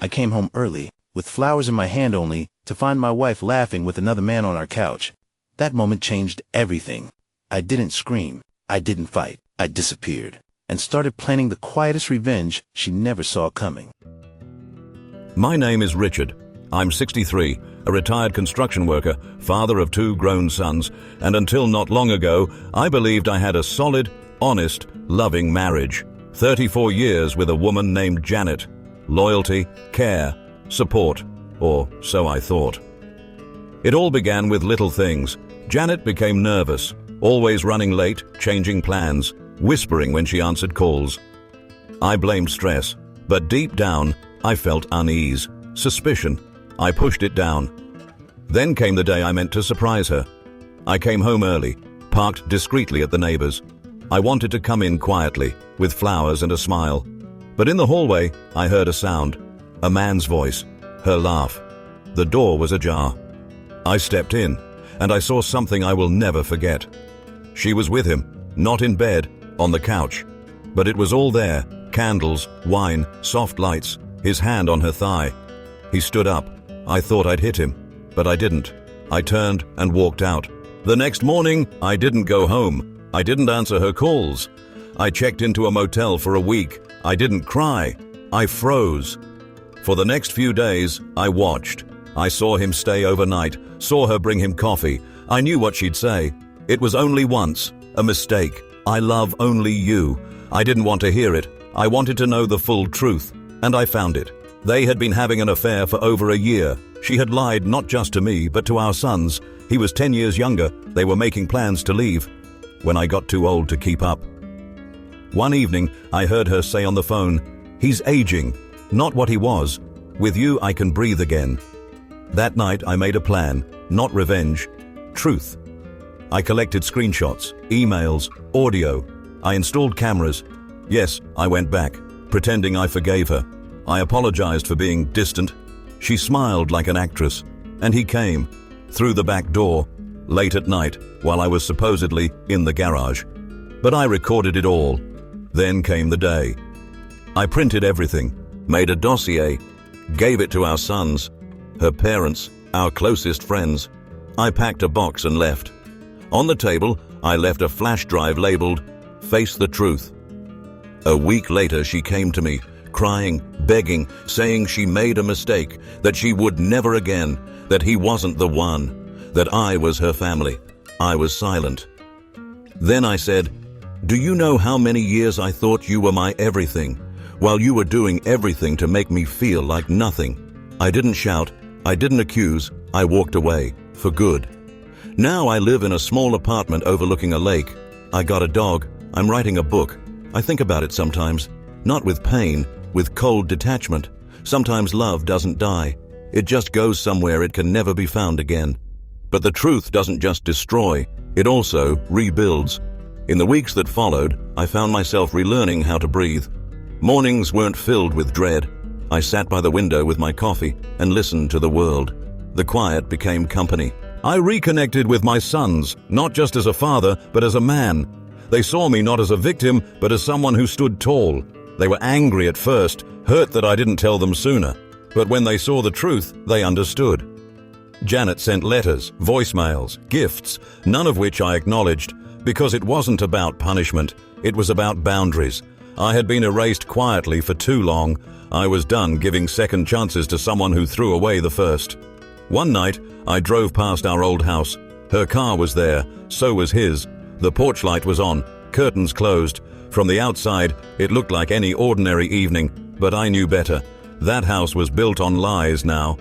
I came home early, with flowers in my hand only, to find my wife laughing with another man on our couch. That moment changed everything. I didn't scream. I didn't fight. I disappeared, and started planning the quietest revenge she never saw coming. My name is Richard. I'm 63, a retired construction worker, father of 2 grown sons, and until not long ago, I believed I had a solid, honest, loving marriage. 34 years with a woman named Janet. Loyalty, care, support, or so I thought. It all began with little things. Janet became nervous, always running late, changing plans, whispering when she answered calls. I blamed stress, but deep down, I felt unease, suspicion. I pushed it down. Then came the day I meant to surprise her. I came home early, parked discreetly at the neighbors. I wanted to come in quietly, with flowers and a smile. But in the hallway, I heard a sound. A man's voice. Her laugh. The door was ajar. I stepped in, and I saw something I will never forget. She was with him, not in bed, on the couch. But it was all there. Candles, wine, soft lights, his hand on her thigh. He stood up. I thought I'd hit him, but I didn't. I turned and walked out. The next morning, I didn't go home. I didn't answer her calls. I checked into a motel for a week. I didn't cry. I froze. For the next few days, I watched. I saw him stay overnight, saw her bring him coffee. I knew what she'd say. It was only once, a mistake. I love only you. I didn't want to hear it. I wanted to know the full truth, and I found it. They had been having an affair for over a year. She had lied not just to me, but to our sons. He was 10 years younger. They were making plans to leave. When I got too old to keep up. One evening, I heard her say on the phone, "He's aging, not what he was. With you, I can breathe again." That night, I made a plan, not revenge, truth. I collected screenshots, emails, audio. I installed cameras. Yes, I went back, pretending I forgave her. I apologized for being distant. She smiled like an actress, and he came, through the back door, late at night, while I was supposedly in the garage. But I recorded it all. Then came the day. I printed everything, made a dossier, gave it to our sons, her parents, our closest friends. I packed a box and left. On the table, I left a flash drive labeled, "Face the Truth." A week later, she came to me, crying, begging, saying she made a mistake, that she would never again, that he wasn't the one, that I was her family. I was silent. Then I said, "Do you know how many years I thought you were my everything, while you were doing everything to make me feel like nothing?" I didn't shout. I didn't accuse. I walked away, for good. Now I live in a small apartment overlooking a lake. I got a dog. I'm writing a book. I think about it sometimes, not with pain, with cold detachment. Sometimes love doesn't die. It just goes somewhere it can never be found again. But the truth doesn't just destroy, it also rebuilds. In the weeks that followed, I found myself relearning how to breathe. Mornings weren't filled with dread. I sat by the window with my coffee and listened to the world. The quiet became company. I reconnected with my sons, not just as a father, but as a man. They saw me not as a victim, but as someone who stood tall. They were angry at first, hurt that I didn't tell them sooner. But when they saw the truth, they understood. Janet sent letters, voicemails, gifts, none of which I acknowledged, because it wasn't about punishment. It was about boundaries. I had been erased quietly for too long. I was done giving second chances to someone who threw away the first. One night, I drove past our old house. Her car was there, so was his. The porch light was on, curtains closed. From the outside, it looked like any ordinary evening, but I knew better. That house was built on lies now.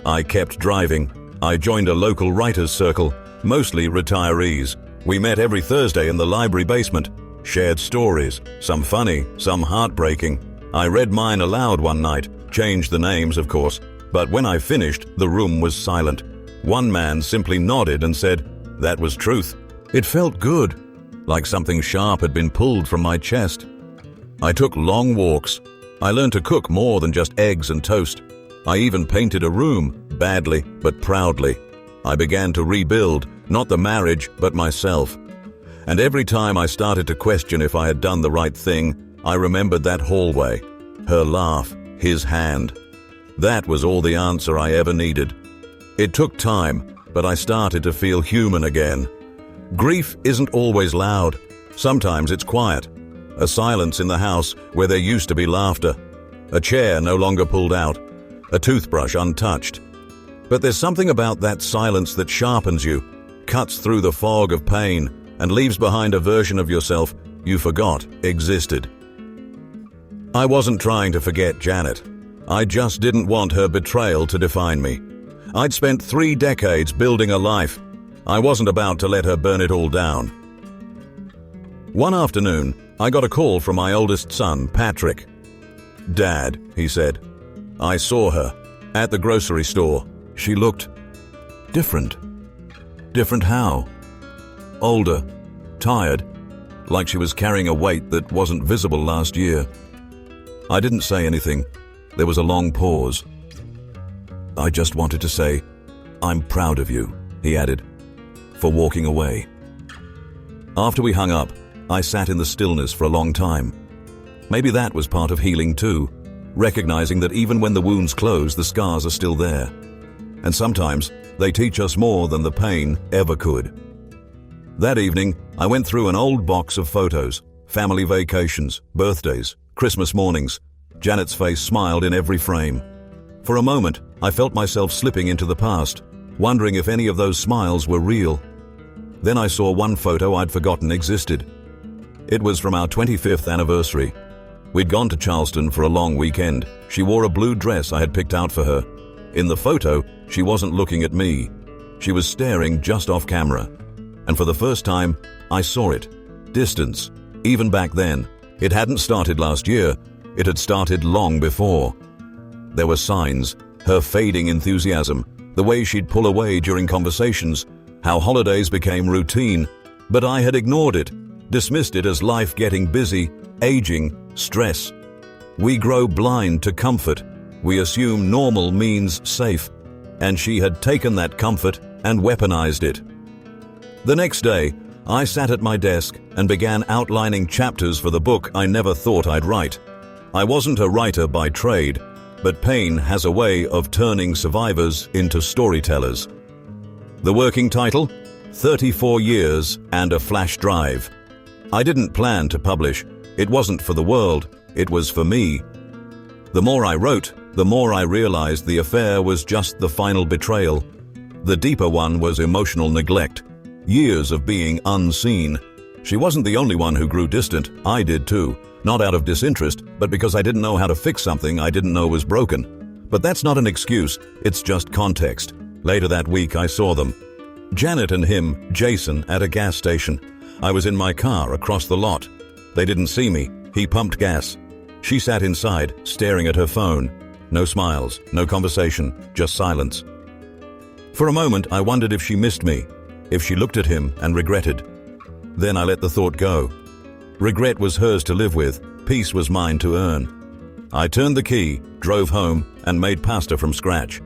I kept driving. I joined a local writers' circle, mostly retirees. We met every Thursday in the library basement, shared stories, some funny, some heartbreaking. I read mine aloud one night, changed the names, of course, but when I finished, the room was silent. One man simply nodded and said, "That was truth." It felt good, like something sharp had been pulled from my chest. I took long walks. I learned to cook more than just eggs and toast. I even painted a room, badly but proudly. I began to rebuild, not the marriage, but myself. And every time I started to question if I had done the right thing, I remembered that hallway, her laugh, his hand. That was all the answer I ever needed. It took time, but I started to feel human again. Grief isn't always loud. Sometimes it's quiet. A silence in the house where there used to be laughter. A chair no longer pulled out. A toothbrush untouched. But there's something about that silence that sharpens you, cuts through the fog of pain, and leaves behind a version of yourself you forgot existed. I wasn't trying to forget Janet. I just didn't want her betrayal to define me. I'd spent 3 decades building a life. I wasn't about to let her burn it all down. One afternoon, I got a call from my oldest son, Patrick. "Dad," he said, "I saw her at the grocery store. She looked different." "Different how?" "Older, tired, like she was carrying a weight that wasn't visible last year." I didn't say anything. There was a long pause. "I just wanted to say, I'm proud of you," he added, "for walking away." After we hung up, I sat in the stillness for a long time. Maybe that was part of healing too, recognizing that even when the wounds close, the scars are still there. And sometimes they teach us more than the pain ever could. That evening, I went through an old box of photos, family vacations, birthdays, Christmas mornings. Janet's face smiled in every frame. For a moment, I felt myself slipping into the past, wondering if any of those smiles were real. Then I saw one photo I'd forgotten existed. It was from our 25th anniversary. We'd gone to Charleston for a long weekend. She wore a blue dress I had picked out for her. In the photo, she wasn't looking at me. She was staring just off camera. And for the first time, I saw it. Distance. Even back then. It hadn't started last year. It had started long before. There were signs, her fading enthusiasm, the way she'd pull away during conversations, how holidays became routine, but I had ignored it, dismissed it as life getting busy, aging, stress. We grow blind to comfort. We assume normal means safe, and she had taken that comfort and weaponized it. The next day, I sat at my desk and began outlining chapters for the book I never thought I'd write. I wasn't a writer by trade, but pain has a way of turning survivors into storytellers. The working title? 34 Years and a Flash Drive. I didn't plan to publish. It wasn't for the world. It was for me. The more I wrote, the more I realized the affair was just the final betrayal. The deeper one was emotional neglect. Years of being unseen. She wasn't the only one who grew distant. I did too. Not out of disinterest, but because I didn't know how to fix something I didn't know was broken. But that's not an excuse, it's just context. Later that week I saw them. Janet and him, Jason, at a gas station. I was in my car across the lot. They didn't see me. He pumped gas. She sat inside, staring at her phone. No smiles, no conversation, just silence. For a moment I wondered if she missed me, if she looked at him and regretted. Then I let the thought go. Regret was hers to live with, peace was mine to earn. I turned the key, drove home, and made pasta from scratch.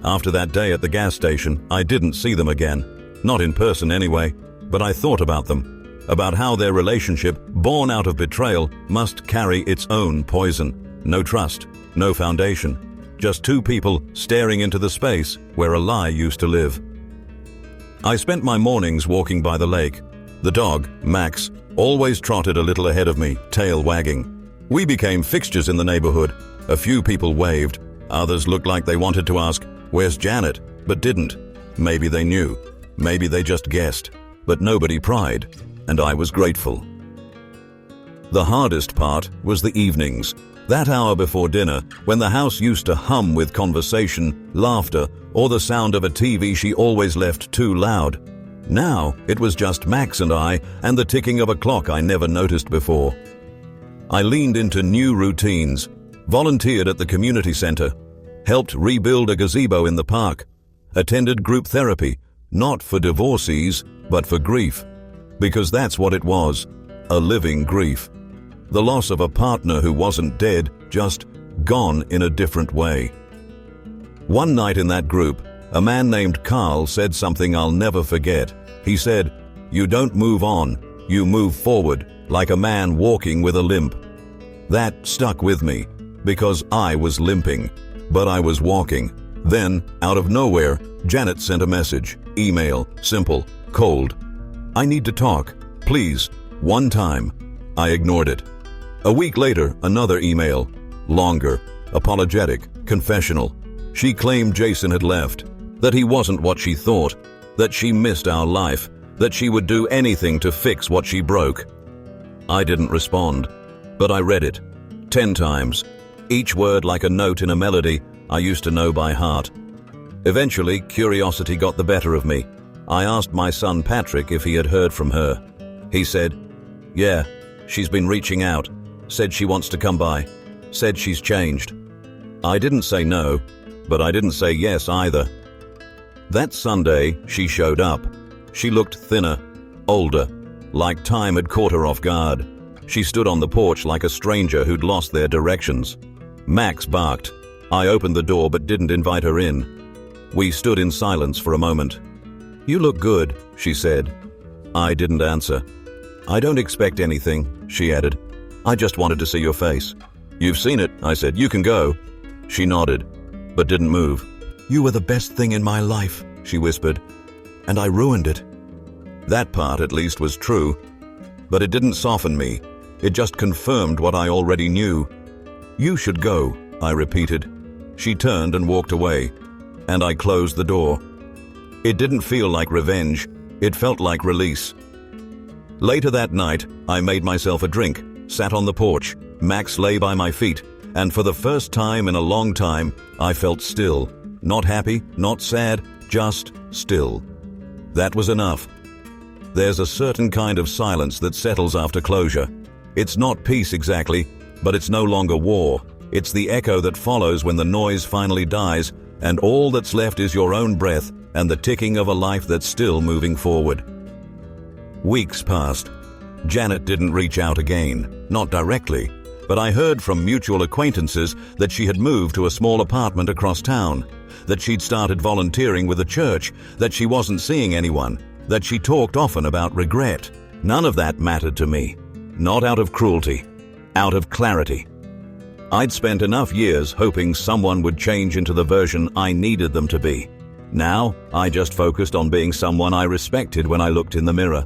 After that day at the gas station, I didn't see them again. Not in person anyway, but I thought about them, about how their relationship, born out of betrayal, must carry its own poison. No trust, no foundation, just two people staring into the space where a lie used to live. I spent my mornings walking by the lake. The dog, Max, always trotted a little ahead of me, tail wagging. We became fixtures in the neighborhood. A few people waved. Others looked like they wanted to ask, "Where's Janet?" but didn't. Maybe they knew. Maybe they just guessed. But nobody pried, and I was grateful. The hardest part was the evenings. That hour before dinner, when the house used to hum with conversation, laughter, or the sound of a TV she always left too loud. Now, it was just Max and I, and the ticking of a clock I never noticed before. I leaned into new routines, volunteered at the community center, helped rebuild a gazebo in the park, attended group therapy, not for divorcees, but for grief. Because that's what it was, a living grief. The loss of a partner who wasn't dead, just gone in a different way. One night in that group, a man named Carl said something I'll never forget. He said, "You don't move on, you move forward, like a man walking with a limp." That stuck with me, because I was limping. but I was walking. Then, out of nowhere, Janet sent a message. Email, simple, cold. I need to talk, please, one time. I ignored it. A week later, another email. Longer, apologetic, confessional. She claimed Jason had left, that he wasn't what she thought, that she missed our life, that she would do anything to fix what she broke. I didn't respond, but I read it 10 times, each word like a note in a melody I used to know by heart. Eventually, curiosity got the better of me. I asked my son Patrick if he had heard from her. He said, "Yeah, she's been reaching out, said she wants to come by, said she's changed." I didn't say no, but I didn't say yes either. That Sunday, she showed up. She looked thinner, older, like time had caught her off guard. She stood on the porch like a stranger who'd lost their directions. Max barked. I opened the door but didn't invite her in. We stood in silence for a moment. "You look good," she said. I didn't answer. "I don't expect anything," she added. "I just wanted to see your face." "You've seen it," I said. "You can go." She nodded, but didn't move. "You were the best thing in my life," she whispered, "and I ruined it." That part, at least, was true, but it didn't soften me. It just confirmed what I already knew. "You should go," I repeated. She turned and walked away, and I closed the door. It didn't feel like revenge. It felt like release. Later that night, I made myself a drink, sat on the porch. Max lay by my feet, and for the first time in a long time, I felt still. Not happy, not sad, just still. That was enough. There's a certain kind of silence that settles after closure. It's not peace exactly, but it's no longer war. It's the echo that follows when the noise finally dies, and all that's left is your own breath and the ticking of a life that's still moving forward. Weeks passed. Janet didn't reach out again, not directly, but I heard from mutual acquaintances that she had moved to a small apartment across town, that she'd started volunteering with a church, that she wasn't seeing anyone, that she talked often about regret. None of that mattered to me. Not out of cruelty, out of clarity. I'd spent enough years hoping someone would change into the version I needed them to be. Now, I just focused on being someone I respected when I looked in the mirror.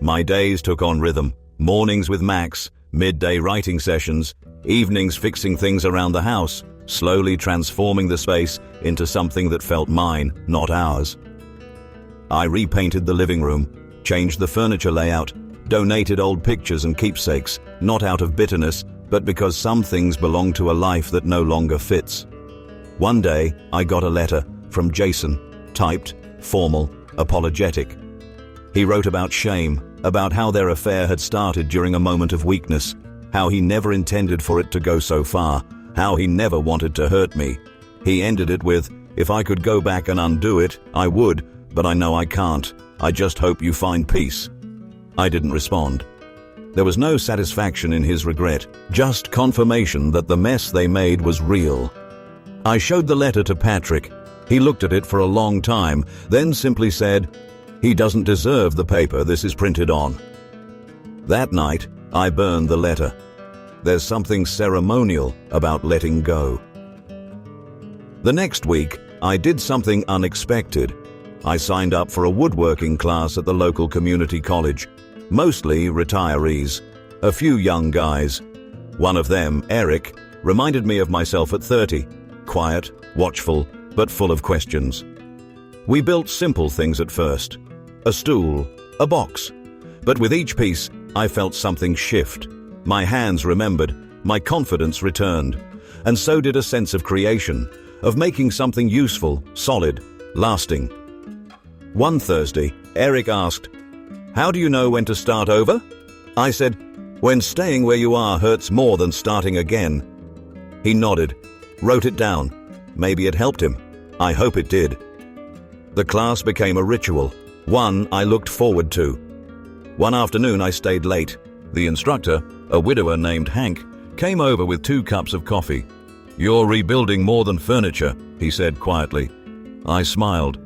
My days took on rhythm. Mornings with Max, midday writing sessions, evenings fixing things around the house, slowly transforming the space into something that felt mine, not ours. I repainted the living room, changed the furniture layout, donated old pictures and keepsakes, not out of bitterness, but because some things belong to a life that no longer fits. One day, I got a letter from Jason, typed, formal, apologetic. He wrote about shame, about how their affair had started during a moment of weakness, how he never intended for it to go so far, how he never wanted to hurt me. He ended it with, "If I could go back and undo it, I would, but I know I can't. I just hope you find peace." I didn't respond. There was no satisfaction in his regret, just confirmation that the mess they made was real. I showed the letter to Patrick. He looked at it for a long time, then simply said, "He doesn't deserve the paper this is printed on." That night, I burned the letter. There's something ceremonial about letting go. The next week, I did something unexpected. I signed up for a woodworking class at the local community college. Mostly retirees, a few young guys. One of them, Eric, reminded me of myself at 30, quiet, watchful, but full of questions. We built simple things at first, a stool, a box, but with each piece, I felt something shift. My hands remembered, my confidence returned, and so did a sense of creation, of making something useful, solid, lasting. One Thursday, Eric asked, "How do you know when to start over?" I said, "When staying where you are hurts more than starting again." He nodded, wrote it down. Maybe it helped him. I hope it did. The class became a ritual, one I looked forward to. One afternoon I stayed late. The instructor, a widower named Hank, came over with 2 cups of coffee. "You're rebuilding more than furniture," he said quietly. I smiled.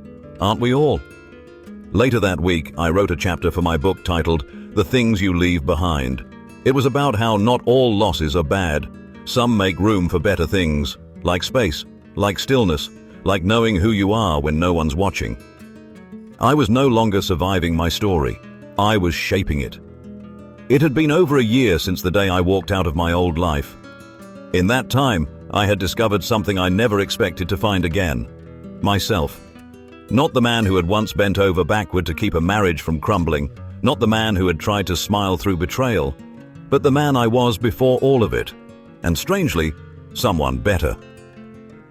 "Aren't we all?" Later that week, I wrote a chapter for my book titled "The Things You Leave Behind." It was about how not all losses are bad. Some make room for better things, like space, like stillness, like knowing who you are when no one's watching. I was no longer surviving my story. I was shaping it. It had been over a year since the day I walked out of my old life. In that time, I had discovered something I never expected to find again. Myself. Not the man who had once bent over backward to keep a marriage from crumbling, not the man who had tried to smile through betrayal, but the man I was before all of it, and strangely, someone better.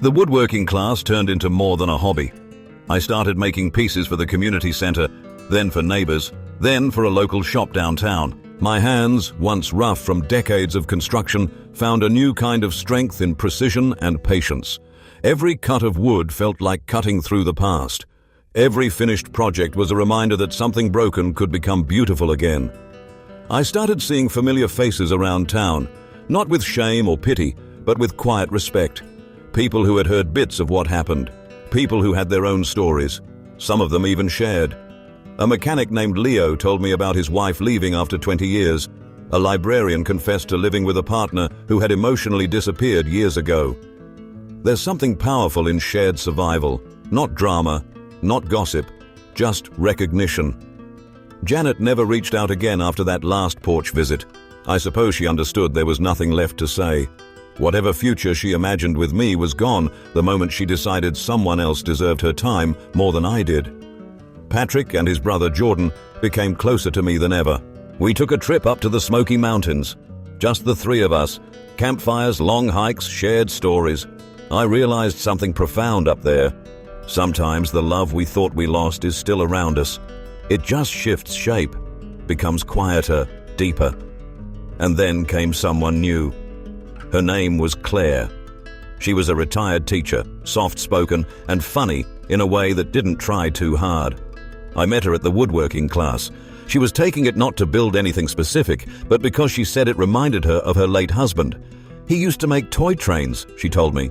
The woodworking class turned into more than a hobby. I started making pieces for the community center, then for neighbors, then for a local shop downtown. My hands, once rough from decades of construction, found a new kind of strength in precision and patience. Every cut of wood felt like cutting through the past. Every finished project was a reminder that something broken could become beautiful again. I started seeing familiar faces around town, not with shame or pity, but with quiet respect. People who had heard bits of what happened. People who had their own stories. Some of them even shared. A mechanic named Leo told me about his wife leaving after 20 years. A librarian confessed to living with a partner who had emotionally disappeared years ago. There's something powerful in shared survival. Not drama, not gossip, just recognition. Janet never reached out again after that last porch visit. I suppose she understood there was nothing left to say. Whatever future she imagined with me was gone the moment she decided someone else deserved her time more than I did. Patrick and his brother Jordan became closer to me than ever. We took a trip up to the Smoky Mountains. Just the three of us. Campfires, long hikes, shared stories. I realized something profound up there. Sometimes the love we thought we lost is still around us. It just shifts shape, becomes quieter, deeper. And then came someone new. Her name was Claire. She was a retired teacher, soft-spoken and funny in a way that didn't try too hard. I met her at the woodworking class. She was taking it not to build anything specific, but because she said it reminded her of her late husband. He used to make toy trains, she told me.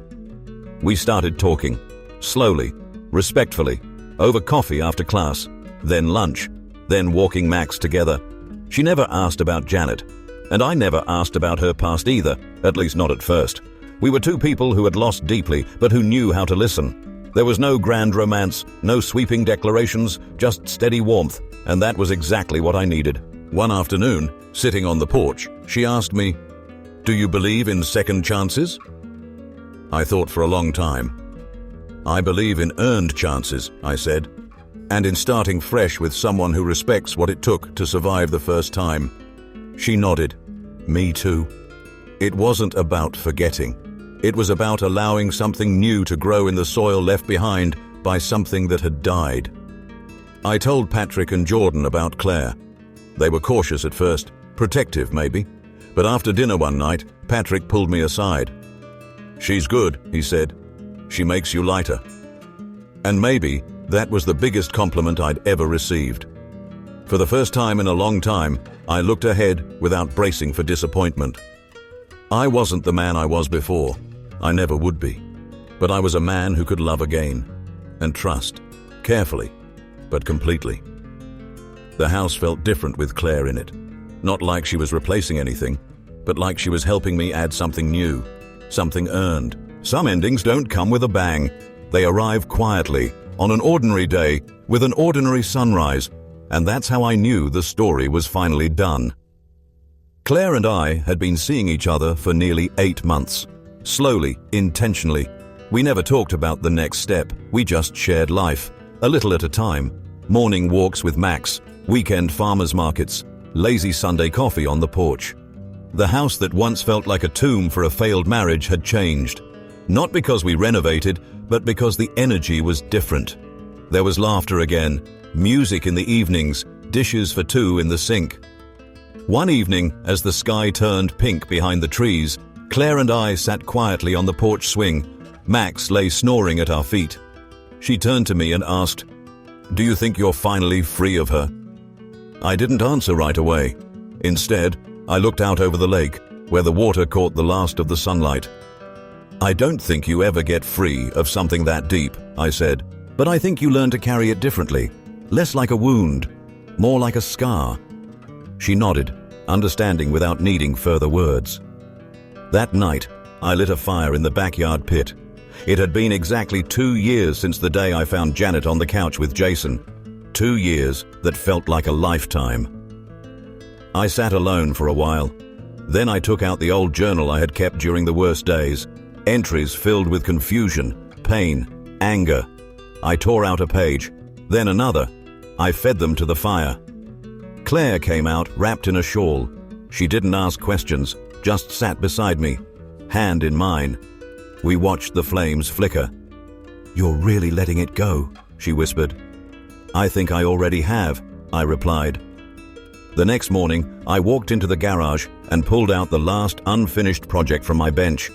We started talking, slowly, respectfully, over coffee after class, then lunch, then walking Max together. She never asked about Janet, and I never asked about her past either, at least not at first. We were two people who had lost deeply, but who knew how to listen. There was no grand romance, no sweeping declarations, just steady warmth, and that was exactly what I needed. One afternoon, sitting on the porch, she asked me, "Do you believe in second chances?" I thought for a long time. "I believe in earned chances," I said, "and in starting fresh with someone who respects what it took to survive the first time." She nodded. Me too. It wasn't about forgetting. It was about allowing something new to grow in the soil left behind by something that had died. I told Patrick and Jordan about Claire. They were cautious at first, protective maybe, but after dinner one night, Patrick pulled me aside. "She's good," he said. "She makes you lighter." And maybe that was the biggest compliment I'd ever received. For the first time in a long time, I looked ahead without bracing for disappointment. I wasn't the man I was before. I never would be. But I was a man who could love again and trust, carefully, but completely. The house felt different with Claire in it. Not like she was replacing anything, but like she was helping me add something new, something earned. Some endings don't come with a bang. They arrive quietly, on an ordinary day, with an ordinary sunrise, and that's how I knew the story was finally done. Claire and I had been seeing each other for nearly 8 months. Slowly, intentionally. We never talked about the next step. We just shared life, a little at a time. Morning walks with Max, weekend farmers markets, lazy Sunday coffee on the porch. The house that once felt like a tomb for a failed marriage had changed. Not because we renovated, but because the energy was different. There was laughter again, music in the evenings, dishes for two in the sink. One evening, as the sky turned pink behind the trees, Claire and I sat quietly on the porch swing. Max lay snoring at our feet. She turned to me and asked, "Do you think you're finally free of her?" I didn't answer right away. Instead, I looked out over the lake, where the water caught the last of the sunlight. "I don't think you ever get free of something that deep," I said, "but I think you learn to carry it differently, less like a wound, more like a scar." She nodded, understanding without needing further words. That night, I lit a fire in the backyard pit. It had been exactly 2 years since the day I found Janet on the couch with Jason. 2 years that felt like a lifetime. I sat alone for a while. Then I took out the old journal I had kept during the worst days. Entries filled with confusion, pain, anger. I tore out a page, then another. I fed them to the fire. Claire came out wrapped in a shawl. She didn't ask questions, just sat beside me, hand in mine. We watched the flames flicker. "You're really letting it go," she whispered. "I think I already have," I replied. The next morning, I walked into the garage and pulled out the last unfinished project from my bench.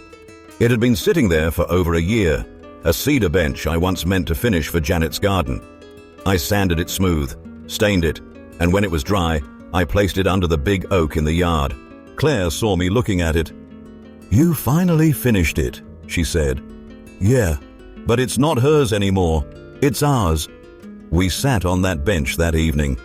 It had been sitting there for over a year, a cedar bench I once meant to finish for Janet's garden. I sanded it smooth, stained it, and when it was dry, I placed it under the big oak in the yard. Claire saw me looking at it. "You finally finished it," she said. "Yeah, but it's not hers anymore. It's ours." We sat on that bench that evening,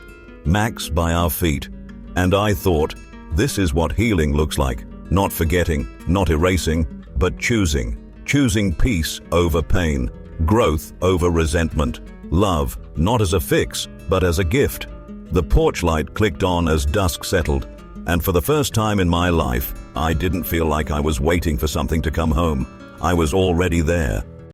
Max by our feet, and I thought, this is what healing looks like. Not forgetting, not erasing, but choosing. Choosing peace over pain, growth over resentment, love, not as a fix, but as a gift. The porch light clicked on as dusk settled, and for the first time in my life, I didn't feel like I was waiting for something to come home. I was already there,